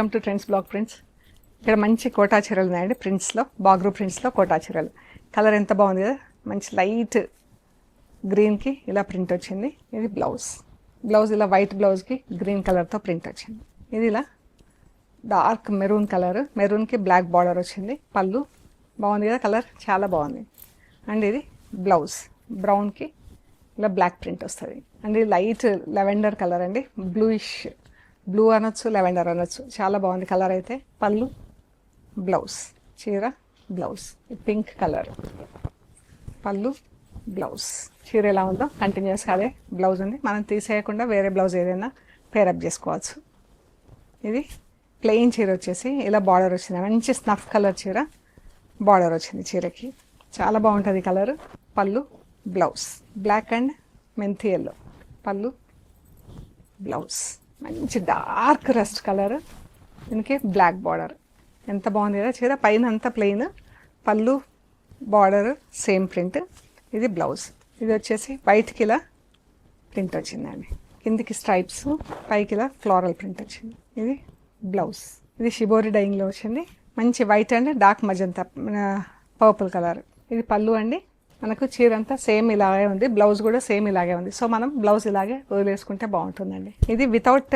Welcome to trends block prints. ఇక్కడ మంచి quota చీరలు ఉన్నాయండి ప్రింట్స్లో, బాగ్రూ ప్రింట్స్లో కోటా చీరలు. కలర్ ఎంత బాగుంది కదా, మంచి లైట్ గ్రీన్కి ఇలా ప్రింట్ వచ్చింది. ఇది బ్లౌజ్ ఇలా వైట్ బ్లౌజ్కి గ్రీన్ కలర్తో ప్రింట్ వచ్చింది. ఇది ఇలా డార్క్ మెరూన్ కలర్, మెరూన్కి బ్లాక్ బార్డర్ వచ్చింది. పళ్ళు బాగుంది కదా, కలర్ చాలా బాగుంది. అండ్ ఇది బ్లౌజ్ బ్రౌన్కి ఇలా బ్లాక్ ప్రింట్ వస్తుంది. అండ్ ఇది లైట్ లెవెండర్ కలర్ అండి, బ్లూ అనొచ్చు, లెవెండర్ అనొచ్చు, చాలా బాగుంది కలర్ అయితే. పళ్ళు, బ్లౌజ్, చీర బ్లౌజ్ పింక్ కలర్, పళ్ళు బ్లౌజ్. చీర ఎలా ఉందో కంటిన్యూస్గా అదే బ్లౌజ్ ఉంది, మనం తీసేయకుండా వేరే బ్లౌజ్ ఏదైనా పేరప్ చేసుకోవచ్చు. ఇది ప్లెయిన్ చీర వచ్చేసి ఇలా బార్డర్ వచ్చింది, మంచి స్నఫ్ కలర్ చీర బార్డర్ వచ్చింది చీరకి, చాలా బాగుంటుంది కలర్. పళ్ళు, బ్లౌజ్ బ్లాక్ అండ్ మెంతి ఎల్లో, పళ్ళు బ్లౌజ్ మంచి డార్క్ రస్ట్ కలర్, దీనికి బ్లాక్ బార్డర్. ఎంత బాగుంది కదా చీర, పైన అంతా ప్లెయిన్, పళ్ళు బార్డర్ సేమ్ ప్రింట్. ఇది బ్లౌజ్, ఇది వచ్చేసి వైట్కి ఇలా ప్రింట్ వచ్చిందండి, కిందికి స్ట్రైప్స్, పైకి ఇలా ఫ్లోరల్ ప్రింట్ వచ్చింది. ఇది బ్లౌజ్, ఇది షిబోరి డైయింగ్లో వచ్చింది, మంచి white and dark magenta purple colour. ఇది పళ్ళు అండి, మనకు చీర అంతా సేమ్ ఇలాగే ఉంది, బ్లౌజ్ కూడా సేమ్ ఇలాగే ఉంది. సో మనం బ్లౌజ్ ఇలాగే వదిలేసుకుంటే బాగుంటుందండి. ఇది వితౌట్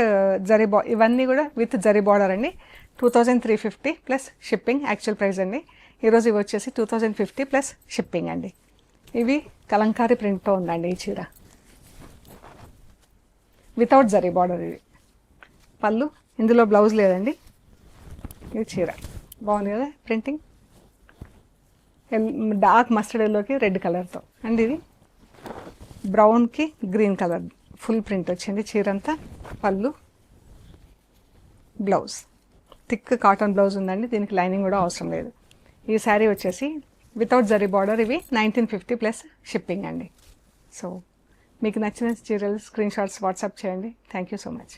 జరీ ఇవన్నీ కూడా విత్ జరీ బార్డర్ అండి. 2350 ప్లస్ షిప్పింగ్ యాక్చువల్ ప్రైస్ అండి. ఈరోజు ఇవి వచ్చేసి 2050 ప్లస్ షిప్పింగ్ అండి. ఇవి కలంకారీ ప్రింట్తో ఉందండి ఈ చీర, వితౌట్ జరీ బార్డర్. ఇది పళ్ళు, ఇందులో బ్లౌజ్ లేదండి. ఇది చీర బాగుంది కదా ప్రింటింగ్, డార్క్ మస్టర్డ్ ఎల్లోకి రెడ్ కలర్తో. అండ్ ఇది బ్రౌన్కి గ్రీన్ కలర్ ఫుల్ ప్రింట్ వచ్చింది చీర అంతా. పళ్ళు, బ్లౌజ్ థిక్ కాటన్ బ్లౌజ్ ఉందండి, దీనికి లైనింగ్ కూడా అవసరం లేదు. ఈ శారీ వచ్చేసి వితౌట్ జరీ బార్డర్, ఇవి 1950 ప్లస్ షిప్పింగ్ అండి. సో మీకు నచ్చిన చీరలు స్క్రీన్ షాట్స్ వాట్సాప్ చేయండి. Thank you so much.